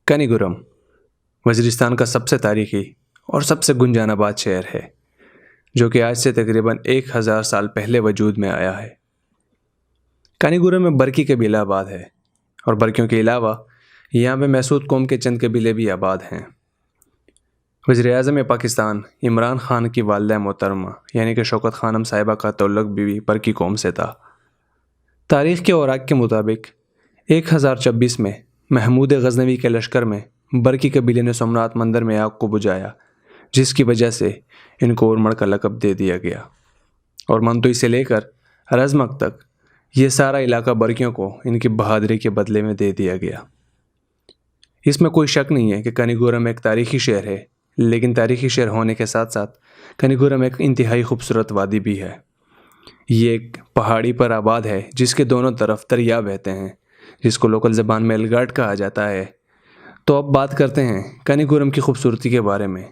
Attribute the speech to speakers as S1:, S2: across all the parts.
S1: कनीगुरम वज़ीरिस्तान का सबसे तारीखी और सबसे गुंजानाबाद शहर है, जो कि आज से तकरीबन 1000 साल पहले वजूद में आया है। कनीगुरम में बरकी कबीला आबाद है और बरकियों के अलावा यहाँ पे मैसूद कौम के चंद कबीले भी आबाद हैं। वज़ीर-ए-आज़म पाकिस्तान इमरान खान की वालिदा मोहतरमा यानी कि शौकत खानम साहिबा का तल्लुक़ भी बरकी कौम से था। तारीख़ के औराक के मुताबिक 1026 में महमूद गज़नवी के लश्कर में बरकी कबीले ने सोमनाथ मंदिर में आग को बुझाया, जिसकी वजह से इनको उर्मड़ का लक़ब दे दिया गया और मंतोई से लेकर रज़मक तक ये सारा इलाका बरकियों को इनकी बहादुरी के बदले में दे दिया गया। इसमें कोई शक नहीं है कि कनीगुरम एक तारीख़ी शहर है, लेकिन तारीख़ी शहर होने के साथ साथ कनीगुरम एक इंतहाई खूबसूरत वादी भी है। ये एक पहाड़ी पर आबाद है जिसके दोनों तरफ दरिया बहते हैं, जिसको लोकल ज़बान में एलगाट कहा जाता है। तो अब बात करते हैं कनीगुरम की खूबसूरती के बारे में।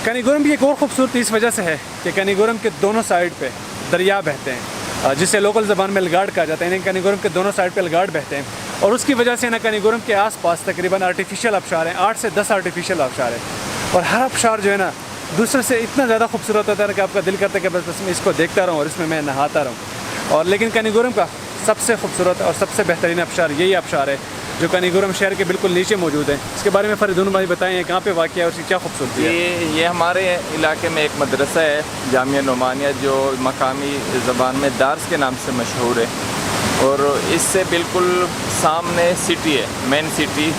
S2: कनीगुरम की एक और खूबसूरती इस वजह से है कि कनीगुरम के दोनों साइड पे दरिया बहते हैं, जिसे लोकल ज़बान में एलगाट कहा जाता है। कनीगुरम के दोनों साइड पे एलगाट बहते हैं और उसकी वजह से ना कनीगुरम के आसपास तकरीबन आर्टिफिशियल आबशार हैं, 8 से 10 आर्टिफिशियल आबशार हैं और हर आबशार जो है ना दूसरे से इतना ज़्यादा खूबसूरत होता है कि आपका दिल करता है कि बस मैं इसको देखता रहूँ और इसमें मैं नहाता रहूँ। और लेकिन कनीगुरम का सबसे खूबसूरत और सबसे बेहतरीन आबशार यही आबशार है जो कनीगुरम शहर के बिल्कुल नीचे मौजूद है। इसके बारे में फरीदुन भाई बताएं, कहाँ पे वाक़ है और उसकी क्या खूबसूरती है?
S3: ये हमारे इलाके में एक मदरसा है, जामिया नोमानिया, जो मकामी ज़बान में दार्स के नाम से मशहूर है और इससे बिल्कुल सामने सिटी है, मेन सिटी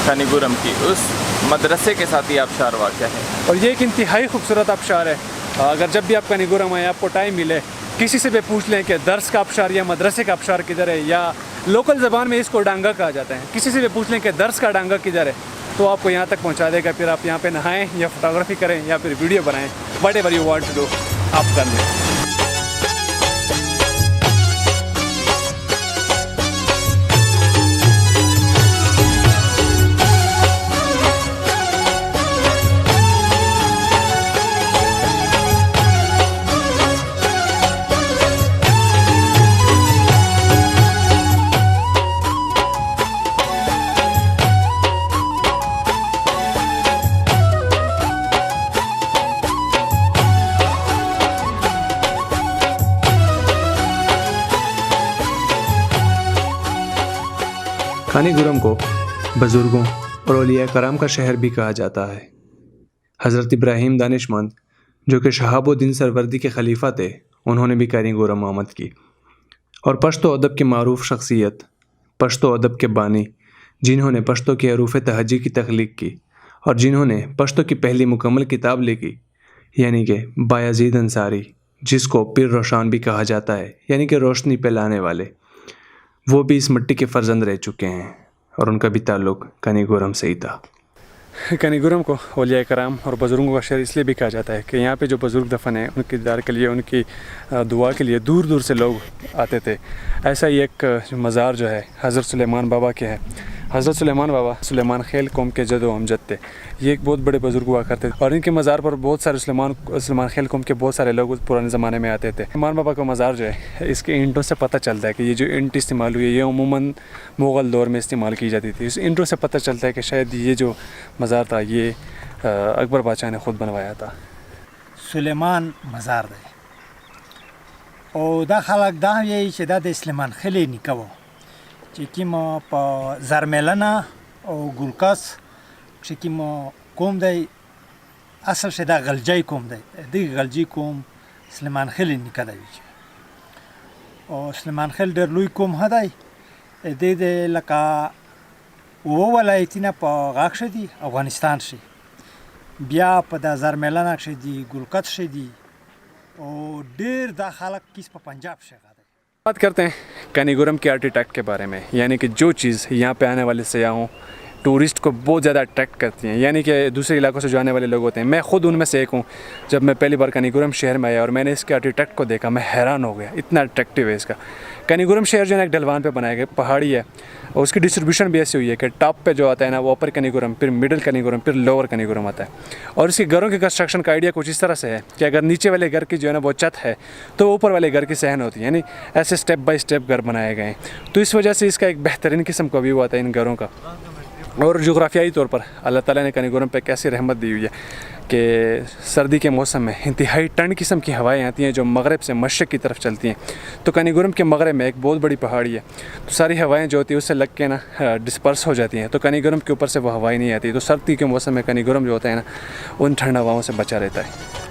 S3: कनीगुरम की, उस मदरसे के साथ ही आबशार वाक़ है।
S2: और ये एक इंतहाई खूबसूरत आबशार है। अगर जब भी आप कनीगुरम आए, आपको टाइम मिले, किसी से भी पूछ लें कि दर्स का आबशार या मदरसे का आबशार किधर है, या लोकल ज़बान में इसको डांगा कहा जाता है, किसी से भी पूछ लें कि दर्स का डांगा किधर है, तो आपको यहाँ तक पहुँचा देगा। फिर आप यहाँ पे नहाएं या फोटोग्राफी करें या फिर वीडियो बनाएं, whatever you want to do, आप कर लें।
S1: कनीगुरम को बुज़ुर्गों और औलिया कराम का शहर भी कहा जाता है। हज़रत इब्राहीम दानिशमंद, जो कि शहाबुद्दीन सरवर्दी के खलीफा थे, उन्होंने भी कनीगुरम आमद की और पश्तो अदब की मारूफ शख्सियत, पश्तो अदब के बानी, जिन्होंने पश्तो के हरूफ तहजी की तख्लीक की और जिन्होंने पश्तो की पहली मुकम्मल किताब लिखी, यानी कि बायज़ीद अंसारी, जिसको पीर रोशान भी कहा जाता है, यानी कि रोशनी फैलाने वाले, वो भी इस मिट्टी के फर्जंद रह चुके हैं और उनका भी ताल्लुक़ कनीगुरम से ही था।
S2: कनीगुरम को औलिया कराम और बुज़ुर्गों का शहर इसलिए भी कहा जाता है कि यहाँ पे जो बुज़ुर्ग दफन हैं, उनकी दीदार के लिए, उनकी दुआ के लिए दूर दूर से लोग आते थे। ऐसा ही एक मज़ार जो है हज़रत सुलेमान बाबा के है। हज़रत सुलेमान बाबा सुलेमान खेल कौम के जदो अमजद थे। ये एक बहुत बड़े बुज़ुर्ग हुआ करते थे और इनके मज़ार पर बहुत सारे सुलेमान खेल कौम के बहुत सारे लोग पुराने ज़माने में आते थे। सुलेमान बाबा का मज़ार जो है, इसके ईंटों से पता चलता है कि ये जो ईंट इस्तेमाल हुई है, ये अमूमन मुग़ल दौर में इस्तेमाल की जाती थी। इस ईंटों से पता चलता है कि शायद ये जो मज़ार था, ये अकबर बादशाह ने ख़ुद बनवाया था।
S4: सुलेमान मज़ार दे और दा खलक दा ये शदा दे सुलेमान खेले निकवो चिकिमो प ज़रमेलना और गुलकास चिकिमो कौम दे असल शदा गलजाई कौम दे दी गलजी कौम सुलेमान खेले निकदाई और सुलेमान खेल दर लुई कौम हदाई दे लका वो वाला इतना प गाक्षदी अफगानिस्तान से बिया प दा ज़रमेलना से दी गुलकात से दी और देर दा खलक किस प पंजाब से
S2: बात करते हैं कनीगुरम के आर्किटेक्ट के बारे में, यानी कि जो चीज़ यहाँ पे आने वाले सयाहों, टूरिस्ट को बहुत ज़्यादा अट्रैक्ट करती हैं, यानी कि दूसरे इलाकों से जो आने वाले लोग होते हैं। मैं ख़ुद उनमें से एक हूँ। जब मैं पहली बार कनीगुरम शहर में आया और मैंने इसके आर्किटेक्ट को देखा, मैं हैरान हो गया, इतना अट्रैक्टिव है इसका। कनीगुरम शहर जो है एक ढलवान पे बनाया गया, पहाड़ी है और उसकी डिस्ट्रीब्यूशन भी ऐसी हुई है कि टॉप पे जो आता है ना, वो अपर कनीगुरम, फिर मिडिल कनीगुरम, फिर लोअर कनीगुरम आता है। और इसके घरों के कंस्ट्रक्शन का आइडिया कुछ इस तरह से है कि अगर नीचे वाले घर की जो है ना वो छत है, तो ऊपर वाले घर की सहन होती है, यानी ऐसे स्टेप बाय स्टेप घर बनाए गए हैं। तो इस वजह से इसका एक बेहतरीन किस्म का व्यू आता है इन घरों का। और जोग्राफियाई तौर पर अल्लाह ताला ने कनीगुरम पे कैसी रहमत दी हुई है कि सर्दी के मौसम में इंतहाई ठंड किस्म की हवाएं आती हैं जो मगरब से मशरक़ की तरफ चलती हैं। तो कनीगुरम के मगरब में एक बहुत बड़ी पहाड़ी है, तो सारी हवाएं जो होती हैं उससे लग के ना डिस्पर्स हो जाती हैं, तो कनीगुरम के ऊपर से वो हवाएं नहीं आती। तो सर्दी के मौसम में कनीगुरम जो होता है ना उन ठंड हवाओं से बचा रहता है।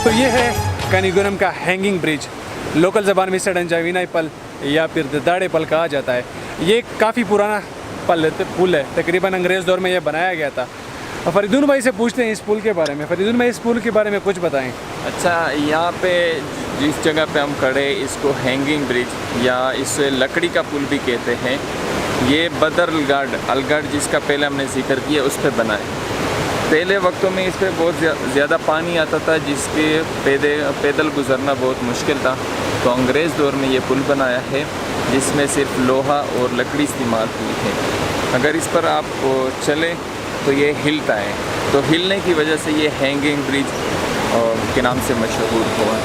S2: तो ये है कनीगुरम का हैंगिंग ब्रिज, लोकल ज़बान में इसे डंजावीना पल या फिर ददाड़े पल कहा जाता है। ये काफ़ी पुराना पुल है, तकरीबन अंग्रेज़ दौर में ये बनाया गया था। और फरीदुन भाई से पूछते हैं इस पुल के बारे में। फरीदुन भाई, इस पुल के बारे में कुछ बताएं।
S3: अच्छा, यहाँ पे जिस जगह पे हम खड़े इसको हैंगिंग ब्रिज या इसे लकड़ी का पुल भी कहते हैं। ये बदरगढ़ अलगढ़ जिसका पहले हमने जिक्र किया उस पर बना है। पहले वक्तों में इस पर बहुत ज़्यादा पानी आता था जिसके पैदल गुजरना बहुत मुश्किल था, तो अंग्रेज़ दौर में ये पुल बनाया है जिसमें सिर्फ लोहा और लकड़ी इस्तेमाल हुई है। अगर इस पर आप चलें तो ये हिलता है, तो हिलने की वजह से ये हैंगिंग ब्रिज के नाम से मशहूर हुआ।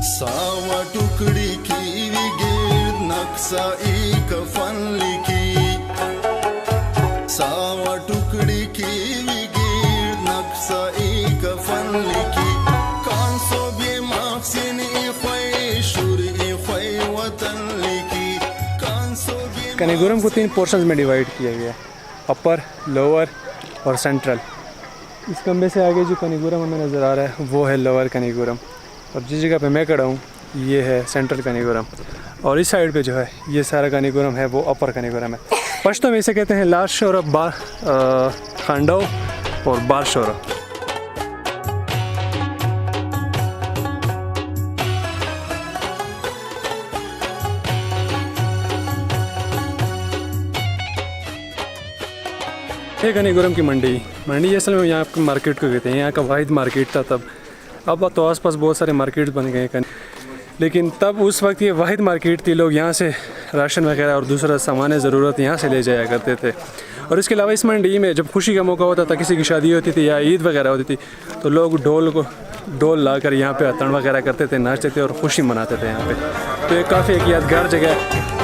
S5: सावा टुकड़ी की गिर्द नक्शा एक फन लिखी, सावा टुकड़ी की गिर्द नक्शा एक फन लिखी, कान सो बे माक्सिन इफ़ै शुर इफ़ै वतन लिखी, कान सो बे।
S2: कनीगुरम को 3 पोर्शंस में डिवाइड किया गया है, अपर, लोअर और सेंट्रल। इस खंबे से आगे जो कनीगुरम हमें नज़र आ रहा है वो है लोअर कनीगुरम, और जिस जगह पे मैं खड़ा हूँ ये है सेंट्रल कनीगुरम, और इस साइड पे जो है ये सारा कनीगुरम है वो अपर कनीगुरम है। पश्तो में इसे कहते हैं लाश शोरा बार खांडो और बार शोरा। ये कनीगुरम की मंडी असल में यहाँ के मार्केट को कहते हैं, यहाँ का वाहिद मार्केट था तब। अब तो आसपास बहुत सारे मार्केट बन गए हैं, लेकिन तब उस वक्त ये वाहिद मार्केट थी। लोग यहाँ से राशन वगैरह और दूसरा सामान ज़रूरत यहाँ से ले जाया करते थे। और इसके अलावा इस मंडी में जब खुशी का मौका होता था, किसी की शादी होती थी या ईद वगैरह होती थी, तो लोग ढोल ला कर यहाँ पे अतन वगैरह करते थे, नाचते थे और खुशी मनाते थे यहाँ पे। तो ये काफ़ी एक यादगार जगह है।